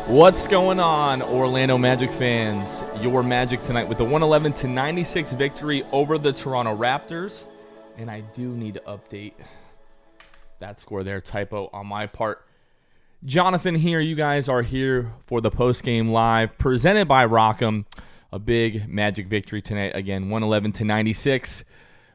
What's going on, Orlando Magic fans? Your Magic tonight with the 111-96 victory over the Toronto Raptors. And I do need to update that score there, typo on my part. Jonathan here. You guys are here for the Postgame Live presented by Rock'em. A big Magic victory tonight. Again, 111-96.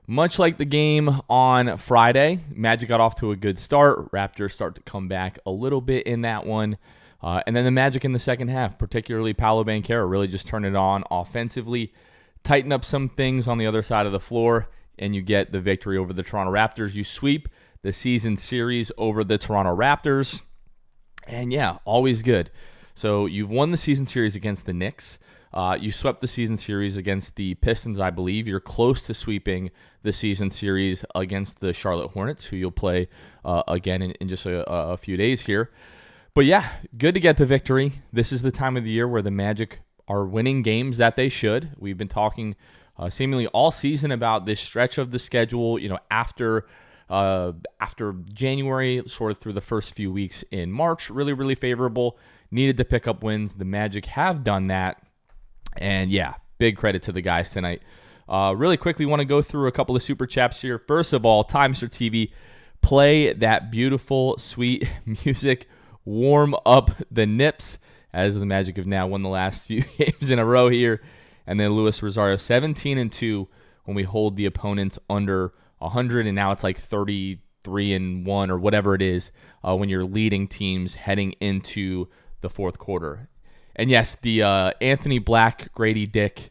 Much like the game on Friday, Magic got off to a good start. Raptors start to come back a little bit in that one. And then the Magic in the second half, particularly Paolo Banchero, really just turn it on offensively, tighten up some things on the other side of the floor, and you get the victory over the Toronto Raptors. You sweep the season series over the Toronto Raptors, and yeah, always good. So you've won the season series against the Knicks. You swept the season series against the Pistons, I believe. You're close to sweeping the season series against the Charlotte Hornets, who you'll play again in just a few days here. But yeah, good to get the victory. This is the time of the year where the Magic are winning games that they should. We've been talking seemingly all season about this stretch of the schedule, after January, sort of through the first few weeks in March. Really, really favorable. Needed to pick up wins. The Magic have done that. And yeah, big credit to the guys tonight. Really quickly, want to go through a couple of super chats here. First of all, Timester TV, play that beautiful, sweet music. Warm up the Nips, as the Magic have now won the last few games in a row here. And then Luis Rosario, 17-2 when we hold the opponents under 100, and now it's like 33-1 or whatever it is when you're leading teams heading into the fourth quarter. And yes, the Anthony Black, Grady Dick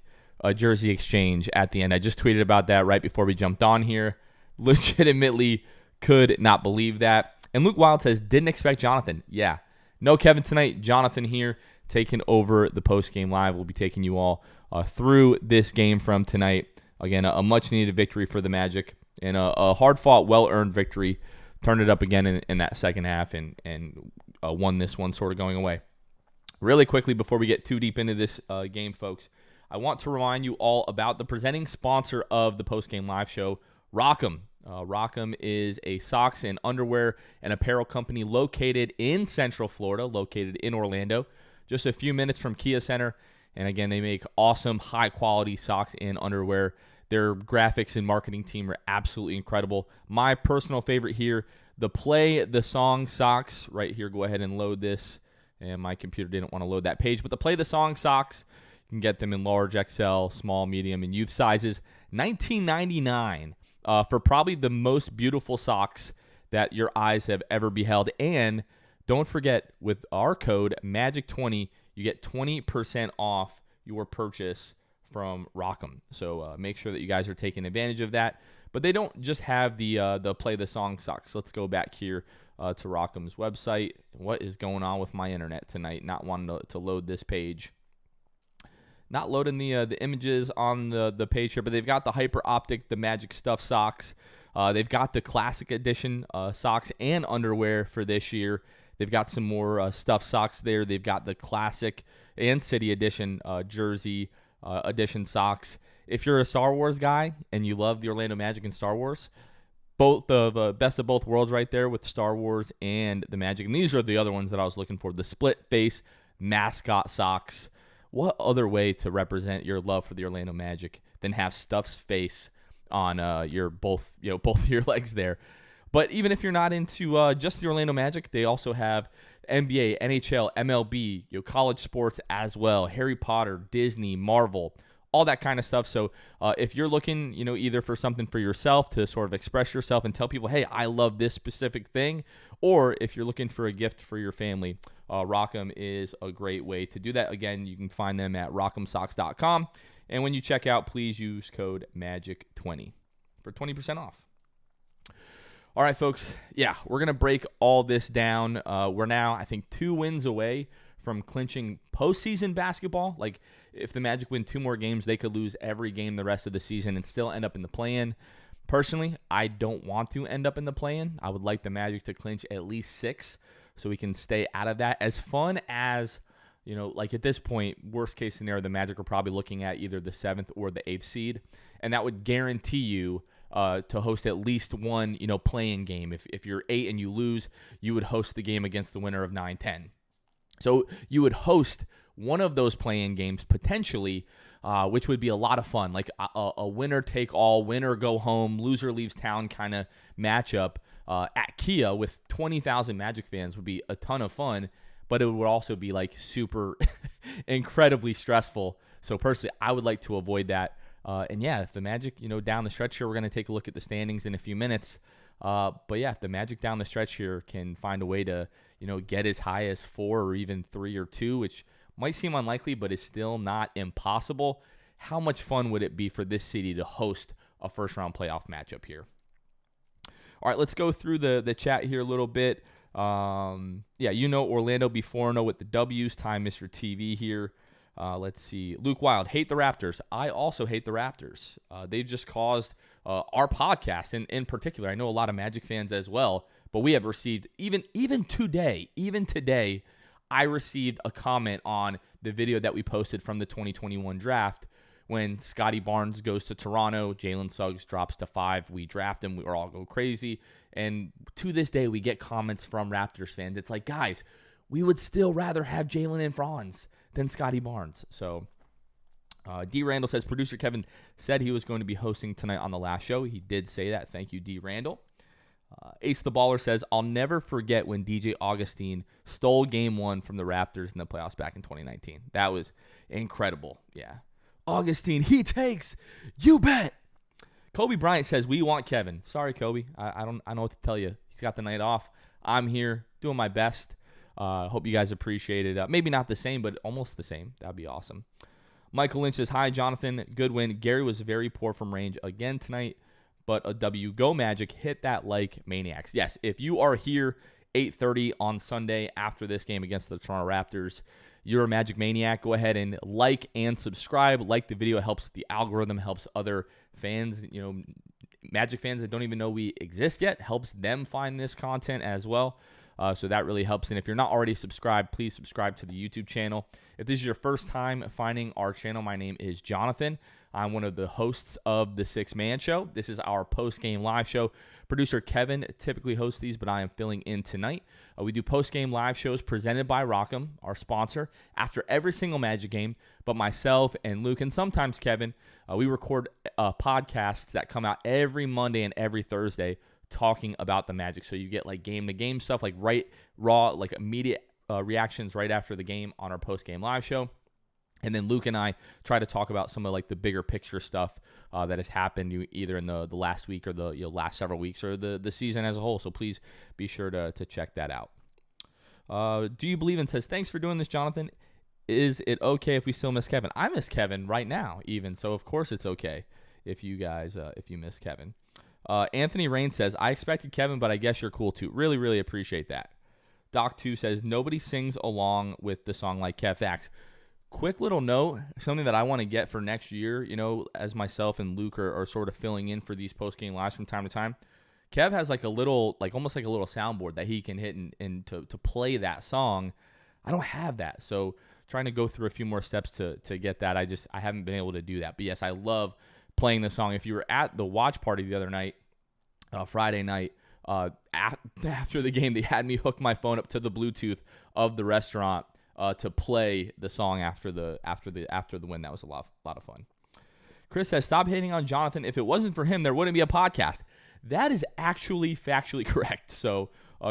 jersey exchange at the end. I just tweeted about that right before we jumped on here. Legitimately could not believe that. And Luke Wild says, didn't expect Jonathan. Yeah. No Kevin tonight. Jonathan here taking over the post-game live. We'll be taking you all through this game from tonight. Again, a much-needed victory for the Magic and a hard-fought, well-earned victory. Turned it up again in that second half and won this one sort of going away. Really quickly, before we get too deep into this game, folks, I want to remind you all about the presenting sponsor of the post-game live show, Rock'em. Rock'em is a socks and underwear and apparel company located in Central Florida, located in Orlando, just a few minutes from Kia Center. And again, they make awesome, high-quality socks and underwear. Their graphics and marketing team are absolutely incredible. My personal favorite here, the Play the Song socks. Right here, go ahead and load this. And my computer didn't want to load that page. But the Play the Song socks, you can get them in large, XL, small, medium, and youth sizes. $19.99. For probably the most beautiful socks that your eyes have ever beheld. And don't forget, with our code MAGIC20, you get 20% off your purchase from Rock'em. So make sure that you guys are taking advantage of that. But they don't just have the Play the Song socks. Let's go back here to Rock'em's website. What is going on with my internet tonight? Not wanting to load this page. Not loading the images on the page here, but they've got the Hyper Optic, the Magic Stuff socks. They've got the Classic Edition socks and underwear for this year. They've got some more stuff socks there. They've got the Classic and City Edition jersey edition socks. If you're a Star Wars guy and you love the Orlando Magic and Star Wars, both the best of both worlds right there with Star Wars and the Magic. And these are the other ones that I was looking for, the split face mascot socks. What other way to represent your love for the Orlando Magic than have Stuff's face on your both of your legs there? But even if you're not into just the Orlando Magic, they also have NBA, NHL, MLB, college sports as well, Harry Potter, Disney, Marvel, all that kind of stuff. So if you're looking, either for something for yourself to sort of express yourself and tell people, hey, I love this specific thing, or if you're looking for a gift for your family, Rock'em is a great way to do that. Again, you can find them at rockemsocks.com. And when you check out, please use code MAGIC20 for 20% off. All right, folks. Yeah, we're going to break all this down. We're now, I think, 2 wins away from clinching postseason basketball. Like, if the Magic win 2 more games, they could lose every game the rest of the season and still end up in the play-in. Personally, I don't want to end up in the play-in. I would like the Magic to clinch at least 6 so we can stay out of that. As fun as, like at this point, worst case scenario, the Magic are probably looking at either the 7th or the 8th seed, and that would guarantee you to host at least one, play-in game. If you're 8 and you lose, you would host the game against the winner of 9-10. So you would host one of those play-in games potentially, which would be a lot of fun, like a winner-take-all, winner-go-home, loser-leaves-town kind of matchup at Kia with 20,000 Magic fans would be a ton of fun, but it would also be like super incredibly stressful. So personally, I would like to avoid that. And yeah, if the Magic, down the stretch here, we're going to take a look at the standings in a few minutes. But yeah, if the Magic down the stretch here can find a way to, get as high as 4 or even 3 or 2, which might seem unlikely, but is still not impossible, how much fun would it be for this city to host a first-round playoff matchup here? All right, let's go through the chat here a little bit. Orlando be 4-0 with the W's. Time Mr. TV here. Let's see. Luke Wild, hate the Raptors. I also hate the Raptors. They've just caused our podcast, and in particular, I know a lot of Magic fans as well, but we have received, even today, I received a comment on the video that we posted from the 2021 draft when Scotty Barnes goes to Toronto, Jalen Suggs drops to 5, we draft him, we all go crazy, and to this day, we get comments from Raptors fans. It's like, guys, we would still rather have Jalen and Franz than Scotty Barnes. So D. Randall says, producer Kevin said he was going to be hosting tonight on the last show. He did say that. Thank you, D. Randall. Ace the Baller says, I'll never forget when DJ Augustine stole game 1 from the Raptors in the playoffs back in 2019. That was incredible. Yeah. Augustine, he takes. You bet. Kobe Bryant says, we want Kevin. Sorry, Kobe. I don't know what to tell you. He's got the night off. I'm here doing my best. Hope you guys appreciate it. Maybe not the same, but almost the same. That'd be awesome. Michael Lynch says, hi, Jonathan. Good win. Gary was very poor from range again tonight, but a W. Go Magic. Hit that like maniacs. Yes, if you are here 8:30 on Sunday after this game against the Toronto Raptors, you're a Magic maniac. Go ahead and like and subscribe. Like the video. It helps the algorithm, helps other fans, Magic fans that don't even know we exist yet, helps them find this content as well. So that really helps. And if you're not already subscribed, please subscribe to the YouTube channel. If this is your first time finding our channel, my name is Jonathan. I'm one of the hosts of the Six Man Show. This is our post-game live show. Producer Kevin typically hosts these, but I am filling in tonight. We do post-game live shows presented by Rock'em, our sponsor, after every single Magic game. But myself and Luke, and sometimes Kevin, we record podcasts that come out every Monday and every Thursday talking about the Magic. So you get like game-to-game stuff, like like immediate reactions right after the game on our post-game live show. And then Luke and I try to talk about some of like the bigger picture stuff that has happened either in the last week or the last several weeks or the season as a whole. So please be sure to check that out. Do you believe in says, thanks for doing this, Jonathan. Is it okay if we still miss Kevin? I miss Kevin right now even. So of course it's okay if you guys, if you miss Kevin. Anthony Rain says, I expected Kevin, but I guess you're cool too. Really, really appreciate that. Doc2 says, nobody sings along with the song like Kev. Facts. Quick little note, something that I want to get for next year, as myself and Luke are sort of filling in for these post-game lives from time to time. Kev has like a little, like almost like a little soundboard that he can hit and to play that song. I don't have that. So trying to go through a few more steps to get that. I haven't been able to do that. But yes, I love playing the song. If you were at the watch party the other night, Friday night, after the game, they had me hook my phone up to the Bluetooth of the restaurant to play the song after the win. That was a lot of fun. Chris says, stop hating on Jonathan. If it wasn't for him, there wouldn't be a podcast. That is actually factually correct. So,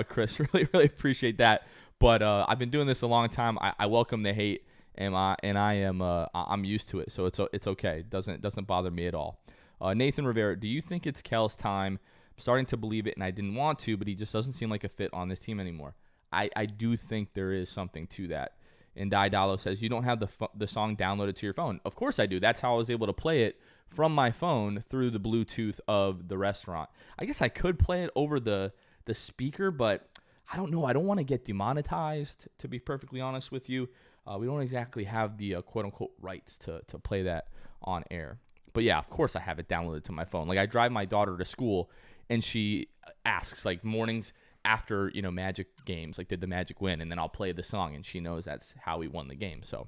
Chris, really, really appreciate that. But I've been doing this a long time. I welcome the hate, and I'm used to it. So it's okay. It doesn't bother me at all. Nathan Rivera, do you think it's Kel's time? I'm starting to believe it, and I didn't want to, but he just doesn't seem like a fit on this team anymore. I do think there is something to that. And Daidalo says, you don't have the song downloaded to your phone. Of course I do. That's how I was able to play it from my phone through the Bluetooth of the restaurant. I guess I could play it over the speaker, but I don't know. I don't want to get demonetized, to be perfectly honest with you. We don't exactly have the quote-unquote rights to play that on air. But yeah, of course I have it downloaded to my phone. Like I drive my daughter to school, and she asks, like mornings after, Magic games, like did the Magic win? And then I'll play the song, and she knows that's how we won the game. So,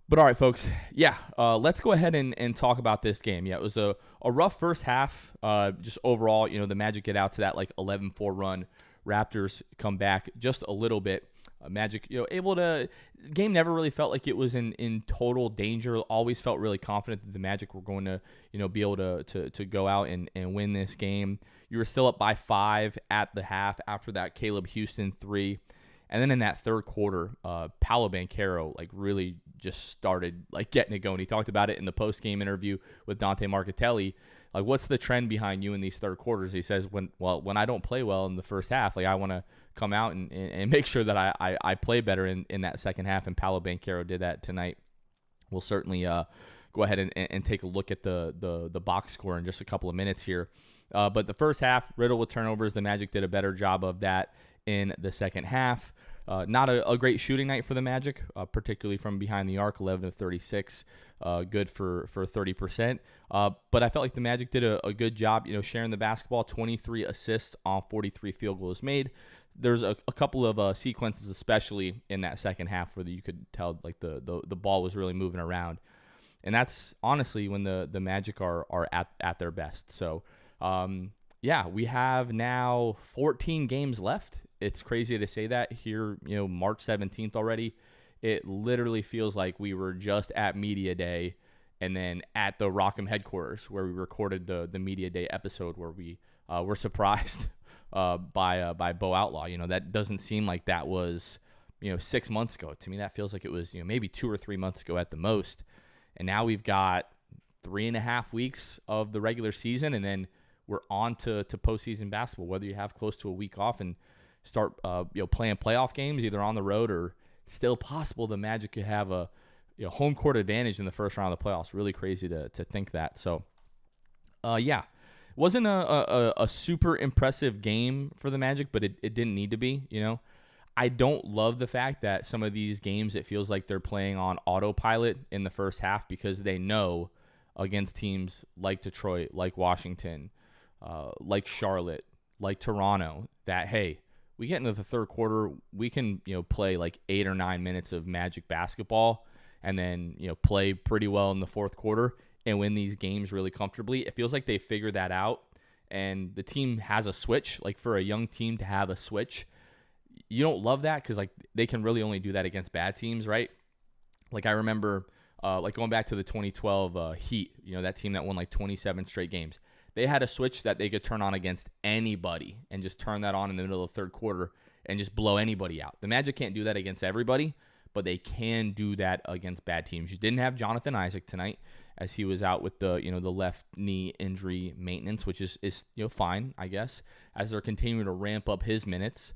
but all right, folks. Yeah, let's go ahead and talk about this game. Yeah, it was a rough first half. Just overall, the Magic get out to that like 11-4 run. Raptors come back just a little bit. Magic, able to. Game never really felt like it was in total danger. Always felt really confident that the Magic were going to, be able to go out and win this game. You were still up by 5 at the half after that Caleb Houston 3. And then in that third quarter, Paolo Banchero really just started getting it going. He talked about it in the post-game interview with Dante Marchitelli. What's the trend behind you in these third quarters? He says, when I don't play well in the first half, I want to come out and make sure that I play better in that second half. And Paolo Banchero did that tonight. We'll certainly go ahead and take a look at the box score in just a couple of minutes here. But the first half, riddled with turnovers. The Magic did a better job of that in the second half. Not a great shooting night for the Magic, particularly from behind the arc, 11 of 36, good for 30%. But I felt like the Magic did a good job, sharing the basketball, 23 assists on 43 field goals made. There's a couple of sequences, especially in that second half, where you could tell the ball was really moving around. And that's honestly when the Magic are at their best. So, we have now 14 games left. It's crazy to say that here, March 17th already. It literally feels like we were just at Media Day and then at the Rock'em headquarters where we recorded the Media Day episode where we were surprised by Bo Outlaw. That doesn't seem like that was, 6 months ago. To me, that feels like it was, maybe 2 or 3 months ago at the most. And now we've got 3.5 weeks of the regular season, and then we're on to postseason basketball, whether you have close to a week off and start playing playoff games either on the road, or still possible the Magic could have a home court advantage in the first round of the playoffs. Really crazy to think that. So, it wasn't a super impressive game for the Magic, but it didn't need to be. I don't love the fact that some of these games, it feels like they're playing on autopilot in the first half because they know against teams like Detroit, like Washington, like Charlotte, like Toronto, that, hey, we get into the third quarter, we can, play 8 or 9 minutes of Magic basketball and then, play pretty well in the fourth quarter and win these games really comfortably. It feels like they figured that out, and the team has a switch. For a young team to have a switch, you don't love that because they can really only do that against bad teams, right? I remember going back to the 2012 Heat, that team that won 27 straight games. They had a switch that they could turn on against anybody and just turn that on in the middle of the third quarter and just blow anybody out. The Magic can't do that against everybody, but they can do that against bad teams. You didn't have Jonathan Isaac tonight as he was out with the left knee injury maintenance, which is fine, I guess, as they're continuing to ramp up his minutes.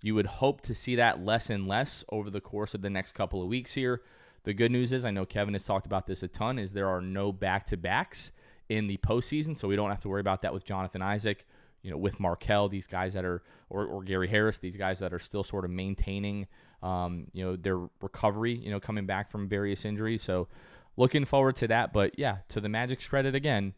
You would hope to see that less and less over the course of the next couple of weeks here. The good news is, I know Kevin has talked about this a ton, is there are no back-to-backs in the postseason, so we don't have to worry about that with Jonathan Isaac, with Markelle, these guys that are, or Gary Harris, these guys that are still sort of maintaining, their recovery, coming back from various injuries. So looking forward to that. But yeah, to the Magic's credit again,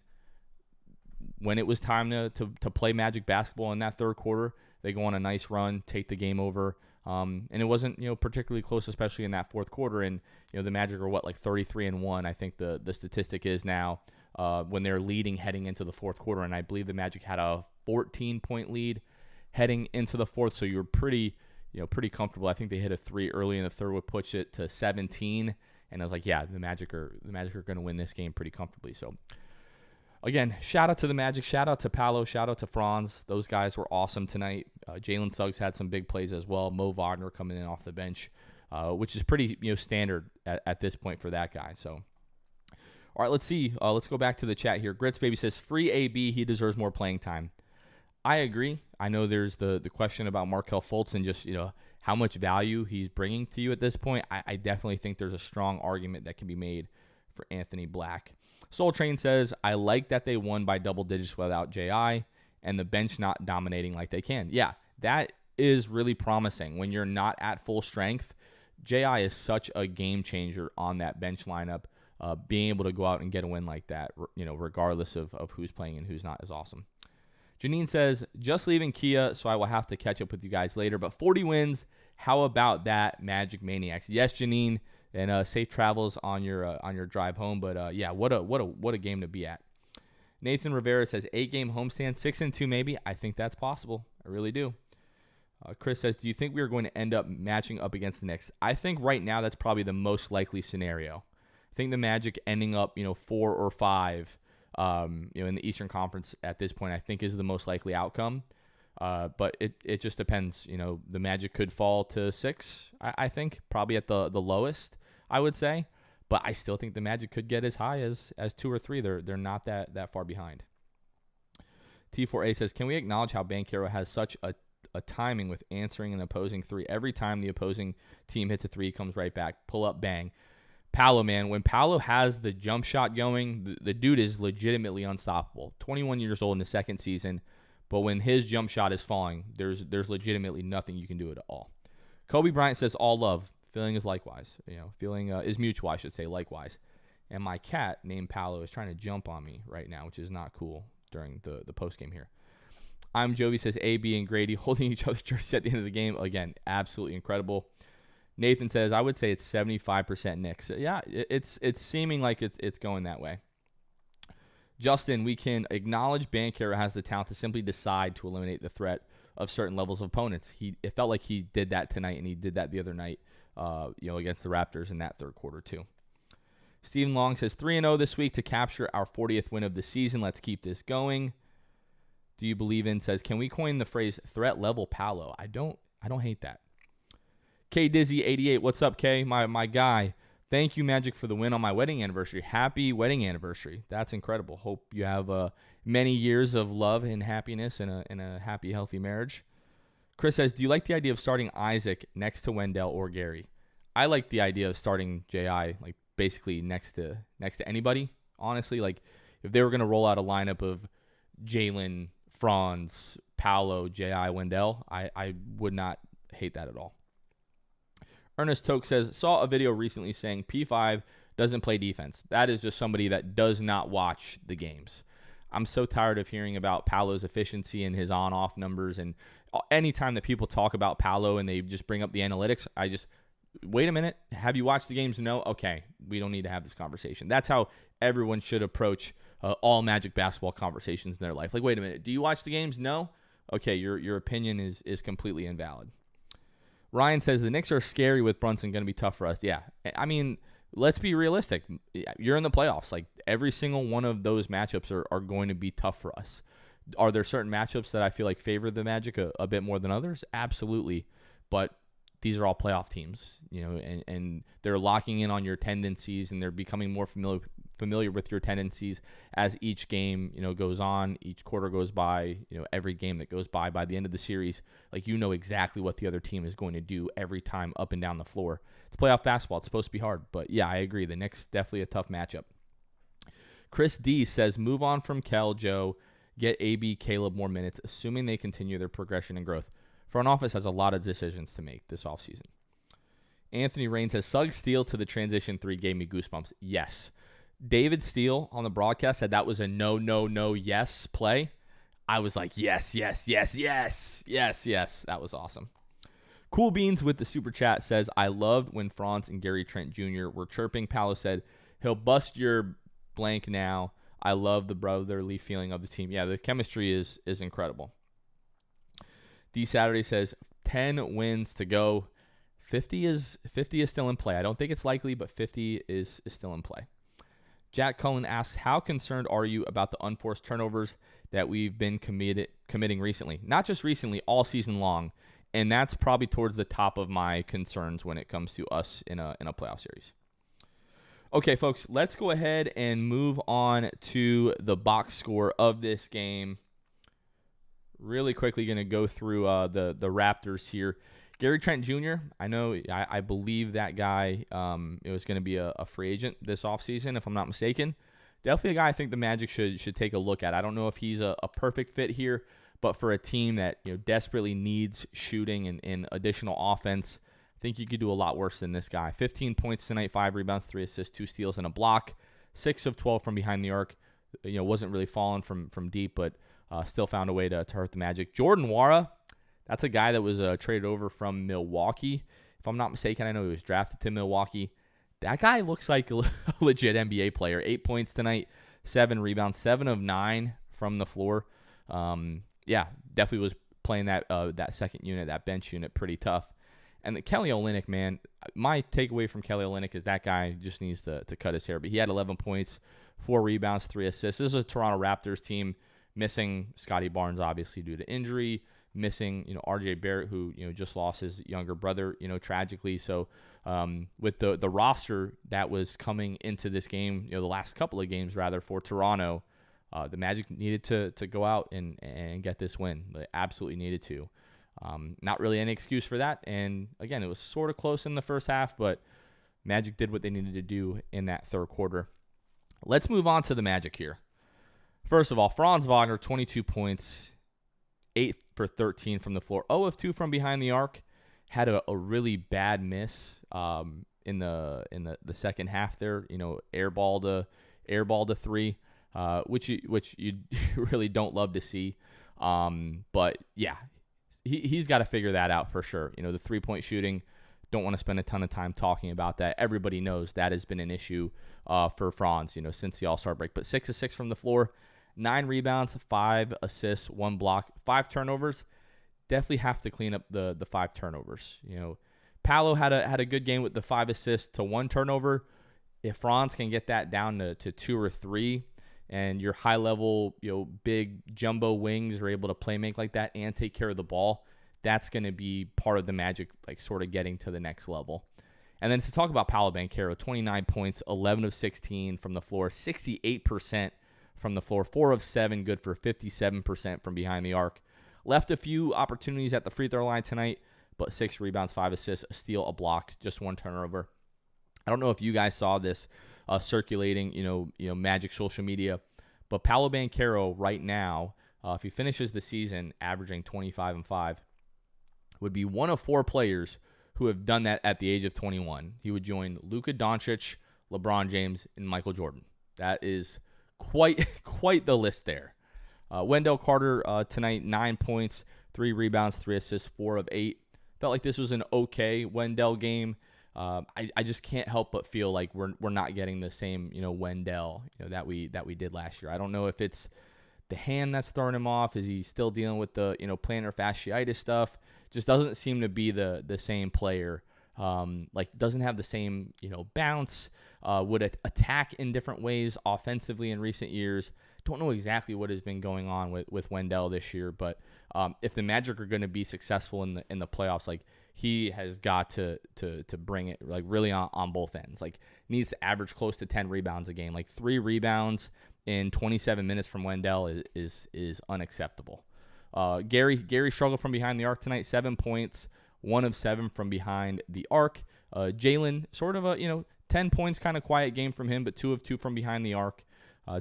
when it was time to play Magic basketball in that third quarter, they go on a nice run, take the game over. And it wasn't, particularly close, especially in that fourth quarter. And, the Magic are 33-1, I think the statistic is now, when they're leading heading into the fourth quarter. And I believe the Magic had a 14-point lead heading into the fourth. So you're pretty comfortable. I think they hit a 3 early in the third, would push it to 17. And I was like, yeah, the Magic are going to win this game pretty comfortably. So again, shout out to the Magic, shout out to Paolo, shout out to Franz. Those guys were awesome tonight. Jalen Suggs had some big plays as well. Mo Wagner coming in off the bench, which is pretty standard at this point for that guy. So, all right, let's see. Let's go back to the chat here. Grits Baby says, free AB, he deserves more playing time. I agree. I know there's the question about Markelle Fultz and just, how much value he's bringing to you at this point. I definitely think there's a strong argument that can be made for Anthony Black. Soul Train says, I like that they won by double digits without J.I. and the bench not dominating like they can. Yeah, that is really promising. When you're not at full strength, J.I. is such a game changer on that bench lineup. Being able to go out and get a win like that, regardless of who's playing and who's not, is awesome. Janine says, just leaving Kia, so I will have to catch up with you guys later. But 40 wins, how about that, Magic Maniacs? Yes, Janine, and safe travels on your drive home. But yeah, what a game to be at. Nathan Rivera says 8-game homestand, 6-2 maybe. I think that's possible. I really do. Chris says, do you think we are going to end up matching up against the Knicks? I think right now that's probably the most likely scenario. I think the Magic ending up, 4 or 5, in the Eastern Conference at this point, I think is the most likely outcome. But it just depends. The Magic could fall to 6, I think, probably at the lowest, I would say. But I still think the Magic could get as high as 2 or 3. They're not that far behind. T4A says, can we acknowledge how Banchero has such a timing with answering an opposing 3? Every time the opposing team hits a 3, he comes right back, pull up, bang. Paolo, man, when Paolo has the jump shot going, the dude is legitimately unstoppable. 21 years old in the second season, but when his jump shot is falling, there's legitimately nothing you can do at all. Kobe Bryant says, all love. Feeling is likewise. Feeling is mutual, I should say, likewise. And my cat named Paolo is trying to jump on me right now, which is not cool during the postgame here. I'm Jovi says, AB and Grady holding each other's jerseys at the end of the game. Again, absolutely incredible. Nathan says, I would say it's 75% Knicks. Yeah, it's seeming like it's going that way. Justin, we can acknowledge Banchero has the talent to simply decide to eliminate the threat of certain levels of opponents. It felt like he did that tonight, and he did that the other night, against the Raptors in that third quarter too. Stephen Long says 3-0 this week to capture our 40th win of the season. Let's keep this going. Do you believe in says, can we coin the phrase threat level Paolo? I don't hate that. K Dizzy 88, what's up, K? My guy. Thank you, Magic, for the win on my wedding anniversary. Happy wedding anniversary. That's incredible. Hope you have many years of love and happiness and a happy, healthy marriage. Chris says, do you like the idea of starting Isaac next to Wendell or Gary? I like the idea of starting J.I. like basically next to anybody. Honestly, like if they were going to roll out a lineup of Jalen, Franz, Paolo, J.I., Wendell, I would not hate that at all. Ernest Toke says, saw a video recently saying P5 doesn't play defense. That is just somebody that does not watch the games. I'm so tired of hearing about Paolo's efficiency and his on-off numbers. And anytime that people talk about Paolo and they just bring up the analytics, I just, wait a minute. Have you watched the games? No? Okay, we don't need to have this conversation. That's how everyone should approach all Magic basketball conversations in their life. Like, wait a minute. Do you watch the games? No? Okay, your opinion is completely invalid. Ryan says the Knicks are scary with Brunson, going to be tough for us. Yeah, I mean, let's be realistic. You're in the playoffs. Like every single one of those matchups are going to be tough for us. Are there certain matchups that I feel like favor the Magic a bit more than others? Absolutely. But these are all playoff teams, and they're locking in on your tendencies, and they're becoming more familiar with your tendencies as each game, goes on, each quarter goes by, every game that goes by the end of the series, like exactly what the other team is going to do every time up and down the floor. It's playoff basketball. It's supposed to be hard, but yeah, I agree. The Knicks definitely a tough matchup. Chris D says, move on from Kel, Joe, get AB, Caleb more minutes, assuming they continue their progression and growth. Front office has a lot of decisions to make this offseason. Anthony Rain says, Suggs Steele to the transition 3 gave me goosebumps. Yes. David Steele on the broadcast said that was a no, yes play. I was like, yes. That was awesome. Cool Beans with the super chat says, I loved when Franz and Gary Trent Jr. were chirping. Paolo said, he'll bust your blank now. I love the brotherly feeling of the team. Yeah, the chemistry is incredible. D Saturday says 10 wins to go. 50 is still in play. I don't think it's likely, but 50 is still in play. Jack Cullen asks, how concerned are you about the unforced turnovers that we've been committing recently? Not just recently, all season long. And that's probably towards the top of my concerns when it comes to us in a playoff series. Okay, folks, let's go ahead and move on to the box score of this game. Really quickly going to go through the Raptors here. Gary Trent Jr., I believe that guy it was going to be a free agent this offseason, if I'm not mistaken. Definitely a guy I think the Magic should take a look at. I don't know if he's a perfect fit here, but for a team that desperately needs shooting and additional offense, I think you could do a lot worse than this guy. 15 points tonight, 5 rebounds, 3 assists, 2 steals, and a block. 6 of 12 from behind the arc. Wasn't really falling from deep, but still found a way to hurt the Magic. Jordan Nwora, that's a guy that was traded over from Milwaukee. If I'm not mistaken, I know he was drafted to Milwaukee. That guy looks like a legit NBA player. 8 points tonight, 7 rebounds, 7 of 9 from the floor. Definitely was playing that second unit, that bench unit, pretty tough. And the Kelly Olynyk, man, my takeaway from Kelly Olynyk is that guy just needs to cut his hair. But he had 11 points, 4 rebounds, 3 assists. This is a Toronto Raptors team missing Scotty Barnes, obviously, due to injury, missing, RJ Barrett, who, just lost his younger brother, tragically. So with the roster that was coming into this game, the last couple of games, rather, for Toronto, the Magic needed to go out and get this win. They absolutely needed to. Not really any excuse for that. And again, it was sort of close in the first half, but Magic did what they needed to do in that third quarter. Let's move on to the Magic here. First of all, Franz Wagner, 22 points, 8 for 13 from the floor, 0 of 2 from behind the arc. Had a really bad miss in the second half there. Airball to 3, which you really don't love to see. But yeah. He's got to figure that out for sure. The 3-point shooting, don't want to spend a ton of time talking about that. Everybody knows that has been an issue for Franz, since the All-Star break. But 6 of 6 from the floor, 9 rebounds, 5 assists, 1 block, 5 turnovers. Definitely have to clean up the 5 turnovers. Paolo had a good game with the 5 assists to 1 turnover. If Franz can get that down to 2 or 3, and your high-level, big jumbo wings are able to play make like that and take care of the ball, that's going to be part of the Magic, sort of getting to the next level. And then to talk about Paolo Banchero, 29 points, 11 of 16 from the floor, 68% from the floor, 4 of 7, good for 57% from behind the arc. Left a few opportunities at the free throw line tonight, but 6 rebounds, 5 assists, a steal, a block, just 1 turnover. I don't know if you guys saw this circulating, Magic social media, but Paolo Banchero right now, if he finishes the season averaging 25 and 5, would be one of 4 players who have done that at the age of 21. He would join Luka Doncic, LeBron James, and Michael Jordan. That is quite the list there. Wendell Carter tonight, 9 points, 3 rebounds, 3 assists, 4 of 8. Felt like this was an okay Wendell game. I just can't help but feel like we're not getting the same Wendell that we did last year. I don't know if it's the hand that's throwing him off. Is he still dealing with the plantar fasciitis stuff? Just doesn't seem to be the same player. Doesn't have the same bounce. Would attack in different ways offensively in recent years. Don't know exactly what has been going on with Wendell this year, but if the Magic are going to be successful in the playoffs, he has got to bring it really on both ends. Needs to average close to 10 rebounds a game. 3 rebounds in 27 minutes from Wendell is unacceptable. Gary struggled from behind the arc tonight, 7 points, 1 of 7 from behind the arc. Jalen, sort of a 10 points, kind of quiet game from him, but 2 of 2 from behind the arc.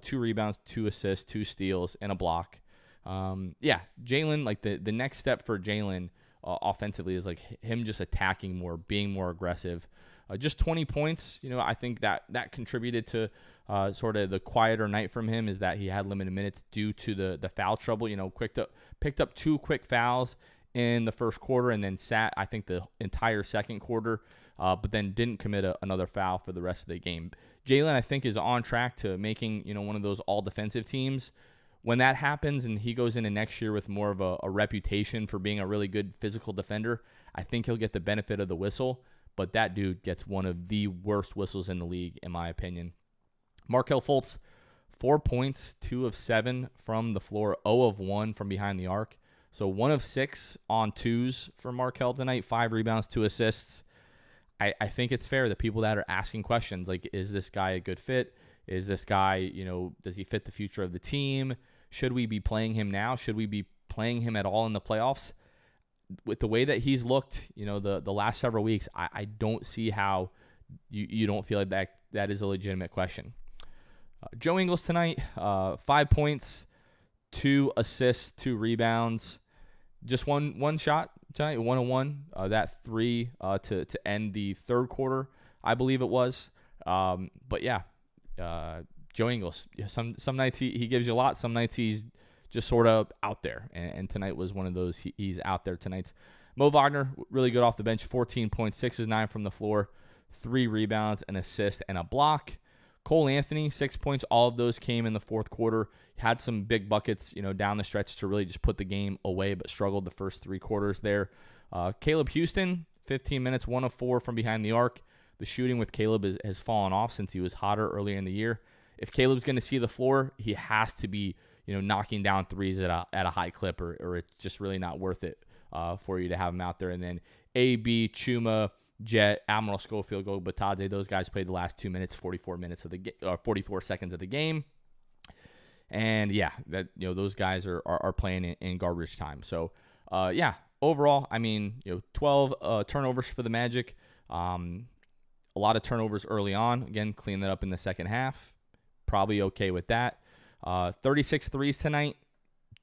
2 rebounds, 2 assists, 2 steals, and a block. Jalen, the next step for Jalen offensively is him just attacking more, being more aggressive. Just 20 points, I think that contributed to sort of the quieter night from him, is that he had limited minutes due to the foul trouble. Picked up 2 quick fouls in the first quarter and then sat, I think, the entire second quarter, but then didn't commit another foul for the rest of the game. Jalen, I think, is on track to making one of those all-defensive teams. When that happens and he goes into next year with more of a reputation for being a really good physical defender, I think he'll get the benefit of the whistle, but that dude gets one of the worst whistles in the league, in my opinion. Markelle Fultz, 4 points, 2 of 7 from the floor, 0 of 1 from behind the arc. So 1 of 6 on 2s for Markelle tonight, 5 rebounds, 2 assists. I think it's fair that people that are asking questions, is this guy a good fit? Is this guy, does he fit the future of the team? Should we be playing him now? Should we be playing him at all in the playoffs? With the way that he's looked, the last several weeks, I don't see how you don't feel like that is a legitimate question. Joe Ingles tonight, 5 points, 2 assists, 2 rebounds, just one shot tonight, 1-1. That 3 to end the third quarter, I believe it was. But yeah, Joe Ingles. Some nights he gives you a lot. Some nights he's just sort of out there, and tonight was one of those. He's out there tonight. Mo Wagner, really good off the bench, 14 points, 6 of 9 from the floor, 3 rebounds, an assist, and a block. Cole Anthony, 6 points. All of those came in the fourth quarter. Had some big buckets, down the stretch to really just put the game away, but struggled the first 3 quarters there. Caleb Houston, 15 minutes, 1 of 4 from behind the arc. The shooting with Caleb has fallen off since he was hotter earlier in the year. If Caleb's going to see the floor, he has to be, knocking down threes at a high clip, or it's just really not worth it for you to have him out there. And then AB, Chuma, Jet, Admiral Schofield, Go Batadze, those guys played the last 2 minutes, 44 seconds of the game. And yeah, those guys are playing in garbage time. So overall, 12 turnovers for the Magic. A lot of turnovers early on. Again, clean that up in the second half. Probably okay with that. 36 threes tonight.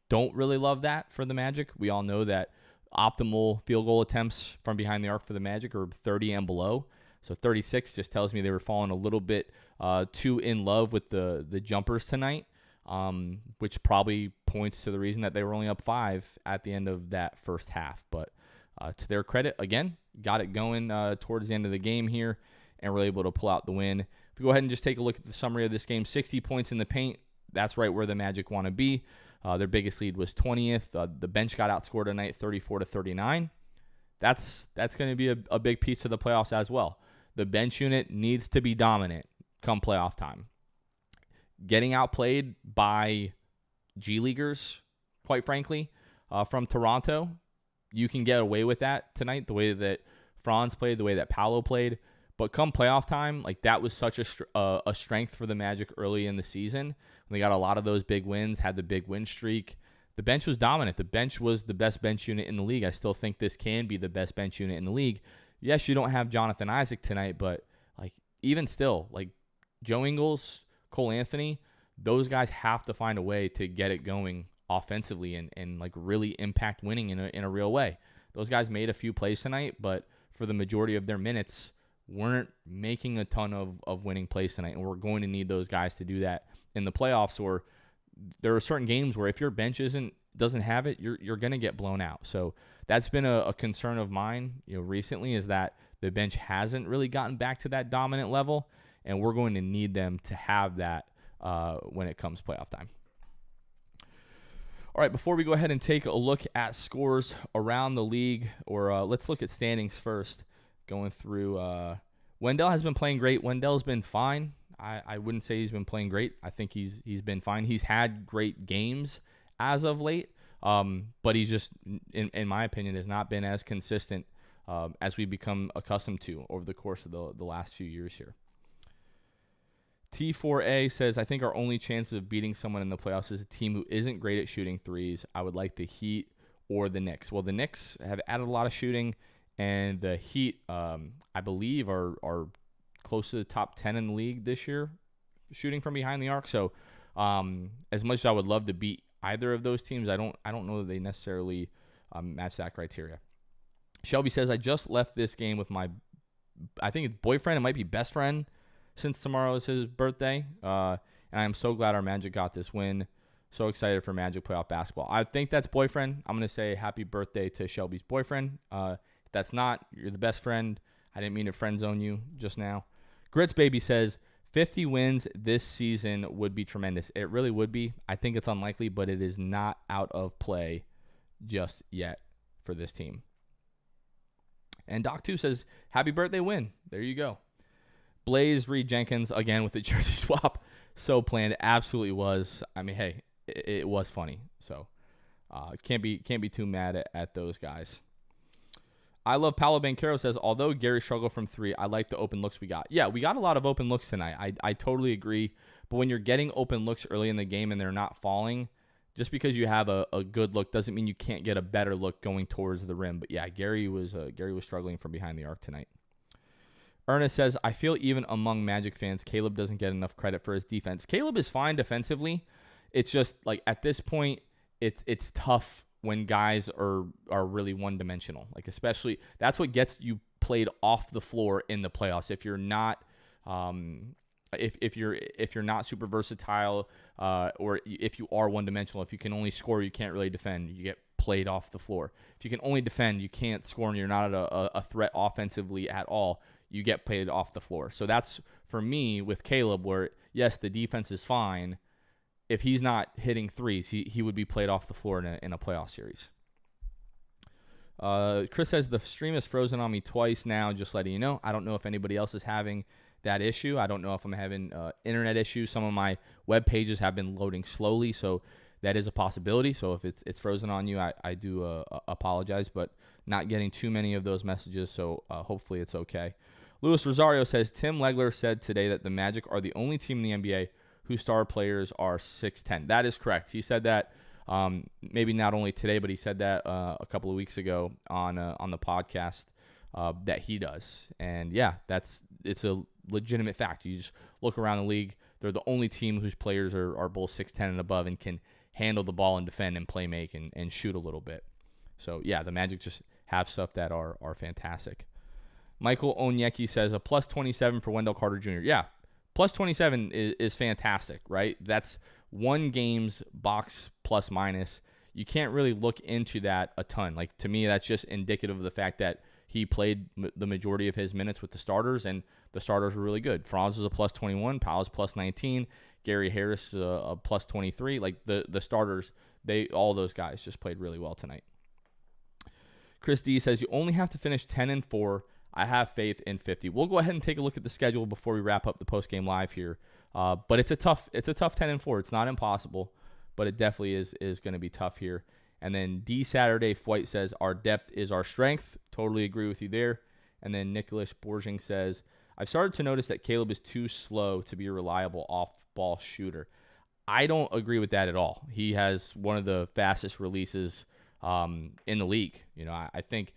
Don't really love that for the Magic. We all know that optimal field goal attempts from behind the arc for the Magic are 30 and below. So 36 just tells me they were falling a little bit too in love with the jumpers tonight, which probably points to the reason that they were only up 5 at the end of that first half. But to their credit, again, got it going towards the end of the game here and were able to pull out the win. If we go ahead and just take a look at the summary of this game, 60 points in the paint. That's right where the Magic want to be. Their biggest lead was 20th. The bench got outscored tonight, 34-39. That's going to be a big piece of the playoffs as well. The bench unit needs to be dominant come playoff time. Getting outplayed by G Leaguers, quite frankly, from Toronto, you can get away with that tonight, the way that Franz played, the way that Paolo played. But come playoff time, that was such a strength for the Magic early in the season. They got a lot of those big wins, had the big win streak. The bench was dominant. The bench was the best bench unit in the league. I still think this can be the best bench unit in the league. Yes, you don't have Jonathan Isaac tonight, but even still, Joe Ingles, Cole Anthony, those guys have to find a way to get it going offensively and really impact winning in a real way. Those guys made a few plays tonight, but for the majority of their minutes, weren't making a ton of winning plays tonight, and we're going to need those guys to do that in the playoffs. Or there are certain games where if your bench doesn't have it, you're going to get blown out. So that's been a concern of mine, recently, is that the bench hasn't really gotten back to that dominant level, and we're going to need them to have that when it comes playoff time. All right, before we go ahead and take a look at scores around the league, or let's look at standings first. Going through, Wendell has been playing great. Wendell's been fine. I wouldn't say he's been playing great. I think he's been fine. He's had great games as of late, but he's just, in my opinion, has not been as consistent as we've become accustomed to over the course of the last few years here. T4A says, I think our only chance of beating someone in the playoffs is a team who isn't great at shooting threes. I would like the Heat or the Knicks. Well, the Knicks have added a lot of shooting, and the Heat, I believe, are close to the top 10 in the league this year, shooting from behind the arc. So, as much as I would love to beat either of those teams, I don't know that they necessarily match that criteria. Shelby says, I just left this game with my, I think it's boyfriend, it might be best friend, since tomorrow is his birthday. And I am so glad our Magic got this win. So excited for Magic playoff basketball. I think that's boyfriend. I'm going to say happy birthday to Shelby's boyfriend. If that's not, you're the best friend. I didn't mean to friend zone you just now. Grits Baby says, 50 wins this season would be tremendous. It really would be. I think it's unlikely, but it is not out of play just yet for this team. And Doc 2 says, happy birthday win. There you go. Blaze Reed Jenkins, again with the jersey swap. So planned. It absolutely was. I mean, hey, it was funny. So can't be too mad at those guys. I love Paolo Banchero says, although Gary struggled from 3, I like the open looks we got. Yeah, we got a lot of open looks tonight. I totally agree. But when you're getting open looks early in the game and they're not falling, just because you have a good look doesn't mean you can't get a better look going towards the rim. But yeah, Gary was struggling from behind the arc tonight. Ernest says, I feel even among Magic fans, Caleb doesn't get enough credit for his defense. Caleb is fine defensively. It's just at this point, it's tough when guys are really one-dimensional. Especially, that's what gets you played off the floor in the playoffs. If you're not if you're not super versatile, or if you are one-dimensional, if you can only score, you can't really defend, you get played off the floor. If you can only defend, you can't score, and you're not a threat offensively at all, you get played off the floor. So that's, for me, with Caleb, where, yes, the defense is fine. If he's not hitting threes, he would be played off the floor in a playoff series. Chris says, the stream is frozen on me twice now, just letting you know. I don't know if anybody else is having that issue. I don't know if I'm having internet issues. Some of my web pages have been loading slowly, so that is a possibility. So if it's frozen on you, I do apologize, but not getting too many of those messages, so hopefully it's okay. Luis Rosario says, Tim Legler said today that the Magic are the only team in the NBA whose star players are 6'10". That is correct. He said that maybe not only today, but he said that a couple of weeks ago on the podcast that he does. And yeah, it's a legitimate fact. You just look around the league, they're the only team whose players are both 6'10" and above and can handle the ball and defend and play make and shoot a little bit. So yeah, the Magic just have stuff that are fantastic. Michael Onyeki says a plus 27 for Wendell Carter Jr. Yeah, plus 27 is fantastic, right? That's one game's box plus minus. You can't really look into that a ton. Like, to me, that's just indicative of the fact that he played the majority of his minutes with the starters, and the starters were really good. Franz was a plus 21, Powell's plus 19, Gary Harris a plus 23. Like, the starters, all those guys just played really well tonight. Chris D says, you only have to finish 10-4. I have faith in 50. We'll go ahead and take a look at the schedule before we wrap up the postgame live here. But it's a tough 10-4. It's not impossible, but it definitely is going to be tough here. And then D Saturday White says, our depth is our strength. Totally agree with you there. And then Nicholas Borging says, I've started to notice that Caleb is too slow to be a reliable off-ball shooter. I don't agree with that at all. He has one of the fastest releases in the league. I think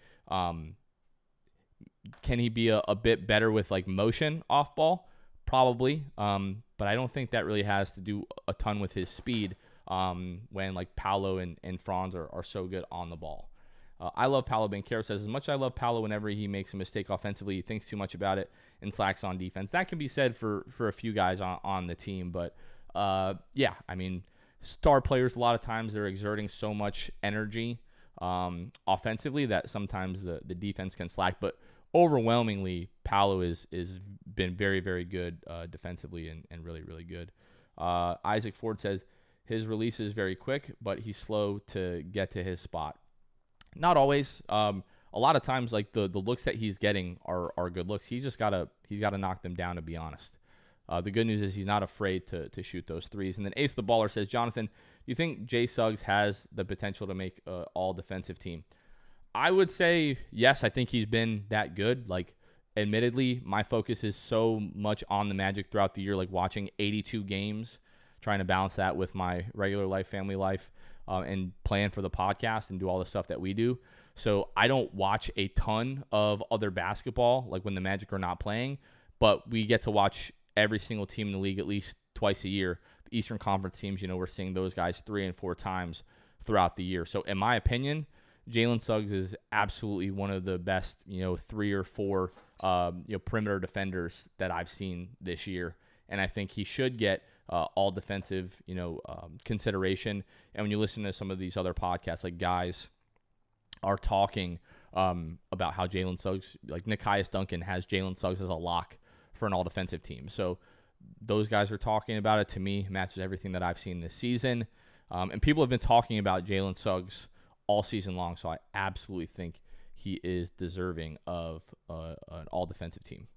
can he be a bit better with like motion off ball? Probably. But I don't think that really has to do a ton with his speed when like Paolo and Franz are so good on the ball. I love Paolo Banchero says, as much as I love Paolo, whenever he makes a mistake offensively, he thinks too much about it and slacks on defense. That can be said for a few guys on the team. But yeah, I mean, star players, a lot of times they're exerting so much energy offensively that sometimes the defense can slack. But overwhelmingly, Paolo is been very, very good defensively and really, really good. Isaac Ford says his release is very quick, but he's slow to get to his spot. Not always. A lot of times, like the looks that he's getting are good looks. He's gotta knock them down, to be honest. The good news is he's not afraid to shoot those threes. And then Ace the Baller says, Jonathan, do you think Jay Suggs has the potential to make an all-defensive team? I would say yes. I think he's been that good. Like, admittedly, my focus is so much on the Magic throughout the year, like watching 82 games, trying to balance that with my regular life, family life, and plan for the podcast and do all the stuff that we do. So I don't watch a ton of other basketball, like when the Magic are not playing, but we get to watch every single team in the league at least twice a year. The Eastern Conference teams, we're seeing those guys 3 and 4 times throughout the year. So in my opinion, Jalen Suggs is absolutely one of the best, 3 or 4, perimeter defenders that I've seen this year. And I think he should get all defensive, consideration. And when you listen to some of these other podcasts, like guys are talking about how Jalen Suggs, like Nikias Duncan has Jalen Suggs as a lock for an all-defensive team. So those guys are talking about it. To me, matches everything that I've seen this season. And people have been talking about Jalen Suggs all season long, so I absolutely think he is deserving of an all-defensive team.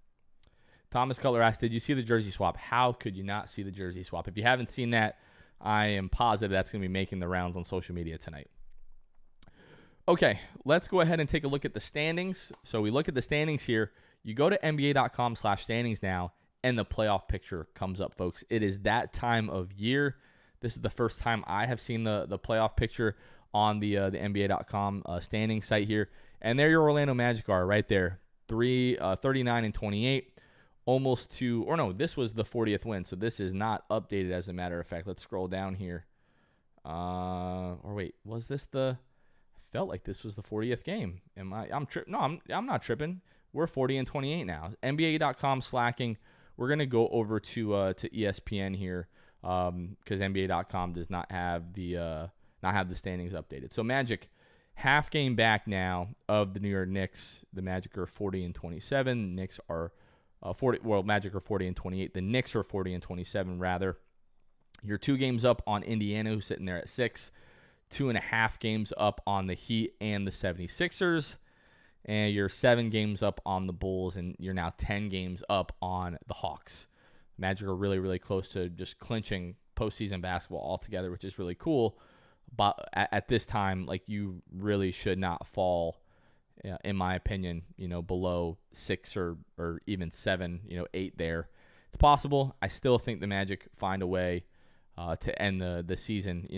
Thomas Cutler asked, did you see the jersey swap? How could you not see the jersey swap? If you haven't seen that, I am positive that's going to be making the rounds on social media tonight. Okay, let's go ahead and take a look at the standings. So we look at the standings here. You go to NBA.com/standings now, and the playoff picture comes up, folks. It is that time of year. This is the first time I have seen the playoff picture on the NBA.com standing site here. And there your Orlando Magic are right there, 39 and 28, almost to, or no, this was the 40th win, so this is not updated as a matter of fact. Let's scroll down here. Or wait, was this I felt like this was the 40th game. No, I'm not tripping. We're 40 and 28 now. NBA.com slacking. We're going to go over to ESPN here because NBA.com does not have the standings updated. So Magic half game back now of the New York Knicks. The Magic are 40-27. Knicks are 40. Well, Magic are 40-28. The Knicks are 40-27 rather. You're 2 games up on Indiana, who's sitting there at 6. 2.5 games up on the Heat and the 76ers. And you're 7 games up on the Bulls, and you're now 10 games up on the Hawks. Magic are really, really close to just clinching postseason basketball altogether, which is really cool. But at this time, like, you really should not fall, in my opinion, below 6 or even 7, 8 there. It's possible. I still think the Magic find a way to end the season,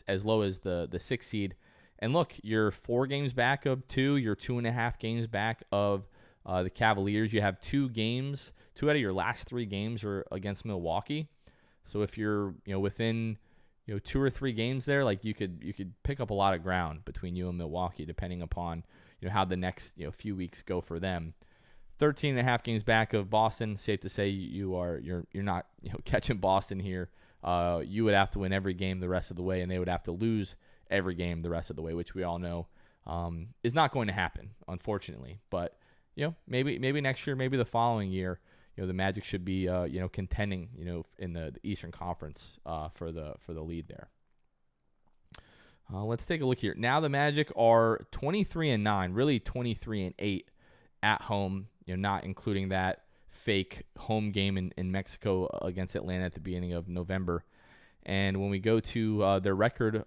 as low as the 6th seed. And look, you're 4 games back of 2. You're 2.5 games back of the Cavaliers. You have 2 games. 2 out of your last 3 games are against Milwaukee. So if you're within 2 or 3 games there, like, you could pick up a lot of ground between you and Milwaukee, depending upon how the next few weeks go for them. 13.5 games back of Boston. Safe to say you're not catching Boston here. You would have to win every game the rest of the way, and they would have to lose every game the rest of the way, which we all know is not going to happen, unfortunately. But maybe next year, maybe the following year, the Magic should be contending in the Eastern Conference for the lead there. Let's take a look here. Now the Magic are 23-9, really 23-8 at home. Not including that fake home game in Mexico against Atlanta at the beginning of November. And when we go to their record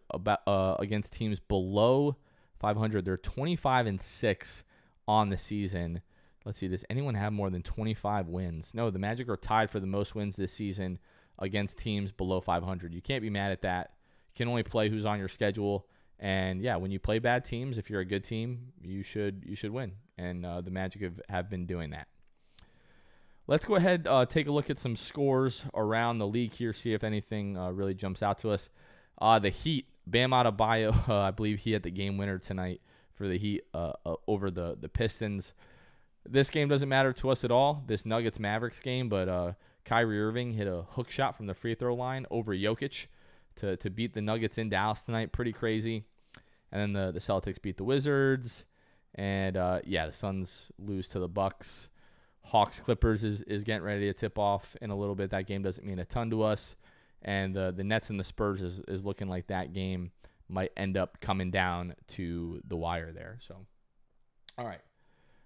against teams below 500, they're 25-6 on the season. Let's see, does anyone have more than 25 wins? No, the Magic are tied for the most wins this season against teams below 500. You can't be mad at that. You can only play who's on your schedule. And yeah, when you play bad teams, if you're a good team, you should win. And the Magic have been doing that. Let's go ahead, take a look at some scores around the league here, see if anything really jumps out to us. The Heat, Bam Adebayo, I believe he had the game winner tonight for the Heat over the Pistons. This game doesn't matter to us at all, this Nuggets-Mavericks game, but Kyrie Irving hit a hook shot from the free throw line over Jokic to beat the Nuggets in Dallas tonight. Pretty crazy. And then the Celtics beat the Wizards. And, the Suns lose to the Bucks. Hawks Clippers is getting ready to tip off in a little bit. That game doesn't mean a ton to us. And the Nets and the Spurs is looking like that game might end up coming down to the wire there. So, all right.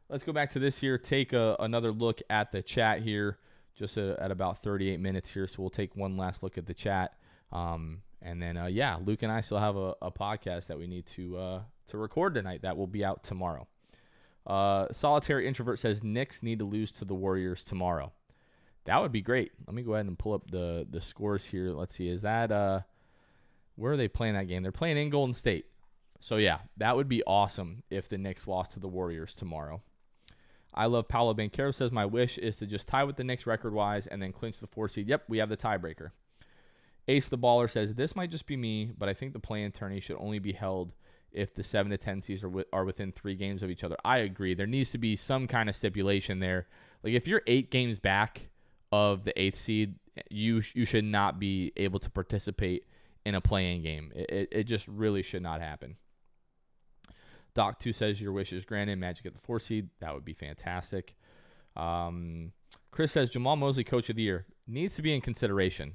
Let's go back to this here. Take another look at the chat here, just at about 38 minutes here. So we'll take one last look at the chat. And then, Luke and I still have a podcast that we need to record tonight that will be out tomorrow. Solitary Introvert says Knicks need to lose to the Warriors tomorrow. That would be great. Let me go ahead and pull up the scores here. Let's see. Is that where are they playing that game? They're playing in Golden State. So yeah, that would be awesome if the Knicks lost to the Warriors tomorrow. I love Paolo Banchero says my wish is to just tie with the Knicks record-wise and then clinch the 4 seed. Yep, we have the tiebreaker. Ace the Baller says this might just be me, but I think the play-in tourney should only be held if the 7 to 10 seeds are within 3 games of each other. I agree. There needs to be some kind of stipulation there. Like, if you're 8 games back of the 8th seed, you should not be able to participate in a play-in game. It just really should not happen. Doc 2 says your wish is granted. Magic at the 4 seed. That would be fantastic. Chris says Jamal Mosley Coach of the Year needs to be in consideration.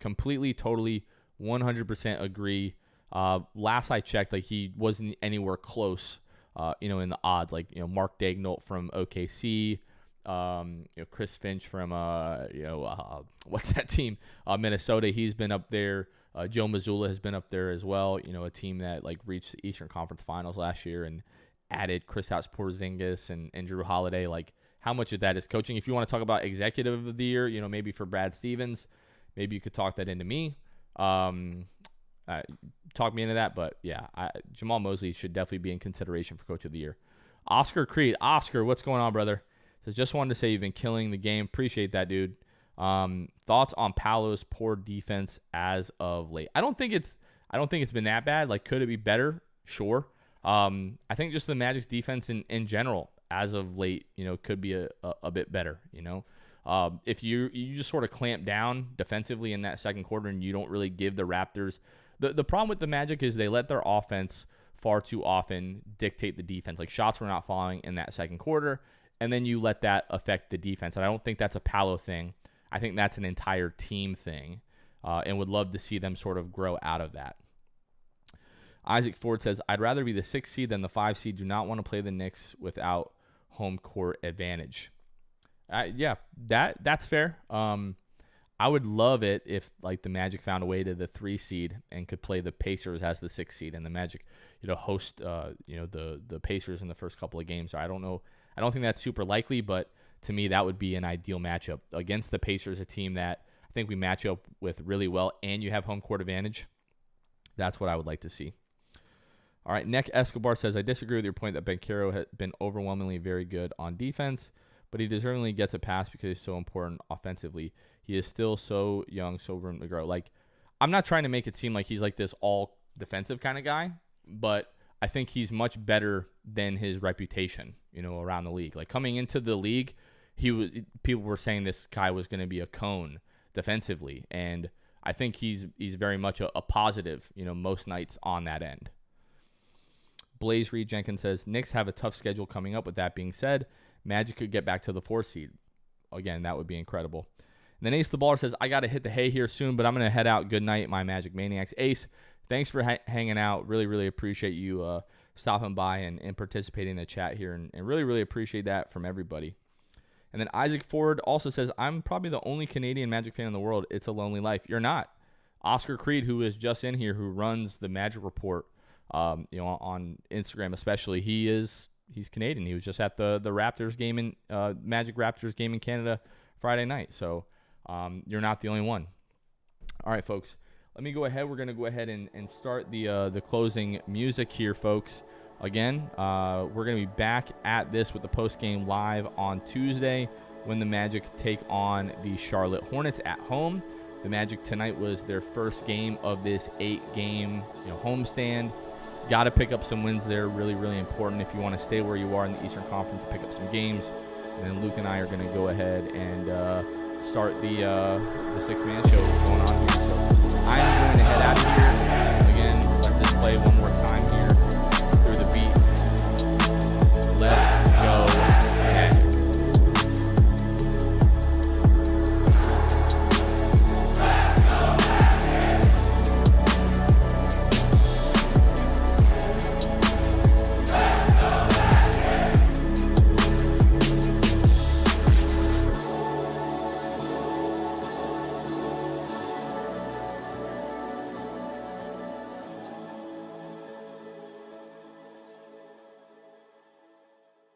Completely, totally, 100% agree. Last I checked, like, he wasn't anywhere close, in the odds. Like, Mark Daigneault from OKC, Chris Finch from, what's that team? Minnesota. He's been up there. Joe Mazzulla has been up there as well. A team that reached the Eastern Conference Finals last year and added Kristaps Porzingis and Drew Holiday. Like, how much of that is coaching? If you want to talk about executive of the year, maybe for Brad Stevens, maybe you could talk that into me. Talk me into that, but yeah, Jamal Mosley should definitely be in consideration for Coach of the Year. Oscar Creed, Oscar, what's going on, brother? Says just wanted to say you've been killing the game. Appreciate that, dude. Thoughts on Paolo's poor defense as of late? I don't think it's been that bad. Like, could it be better? Sure. I think just the Magic's defense in general as of late, could be a bit better. If you just sort of clamp down defensively in that second quarter and you don't really give the Raptors. The problem with the Magic is they let their offense far too often dictate the defense. Like shots were not falling in that second quarter, and then you let that affect the defense. And I don't think that's a Paolo thing. I think that's an entire team thing, and would love to see them sort of grow out of that. Isaac Ford says, I'd rather be the 6 seed than the 5 seed. Do not want to play the Knicks without home court advantage. Yeah, that's fair. I would love it if like the Magic found a way to the 3 seed and could play the Pacers as the 6 seed, and the Magic, host the Pacers in the first couple of games. I don't know. I don't think that's super likely, but to me that would be an ideal matchup against the Pacers, a team that I think we match up with really well, and you have home court advantage. That's what I would like to see. All right, Nick Escobar says, I disagree with your point that Banchero has been overwhelmingly very good on defense, but he deservingly gets a pass because he's so important offensively. He is still so young, so room to grow. Like, I'm not trying to make it seem like he's like this all defensive kind of guy, but I think he's much better than his reputation, around the league. Like coming into the league, people were saying this guy was going to be a cone defensively, and I think he's very much a positive, most nights on that end. Blaze Reed Jenkins says, Knicks have a tough schedule coming up. With that being said, Magic could get back to the 4 seed. Again, that would be incredible. And then Ace the Baller says, I got to hit the hay here soon, but I'm going to head out. Good night, my Magic Maniacs. Ace, thanks for hanging out. Really, really appreciate you stopping by and participating in the chat here, and really, really appreciate that from everybody. And then Isaac Ford also says, I'm probably the only Canadian Magic fan in the world. It's a lonely life. You're not. Oscar Creed, who is just in here, who runs the Magic Report, on Instagram especially, he's Canadian. He was just at the Raptors game in Magic Raptors game in Canada Friday night. So you're not the only one. All right, folks. Let me go ahead. We're going to go ahead and start the closing music here, folks. Again, we're going to be back at this with the postgame live on Tuesday when the Magic take on the Charlotte Hornets at home. The Magic tonight was their first game of this 8-game homestand. Got to pick up some wins there. Really, really important if you want to stay where you are in the Eastern Conference, pick up some games. And then Luke and I are going to go ahead and start the 6-man show going on here. So I'm going to head out of here. Again, let this play one more time.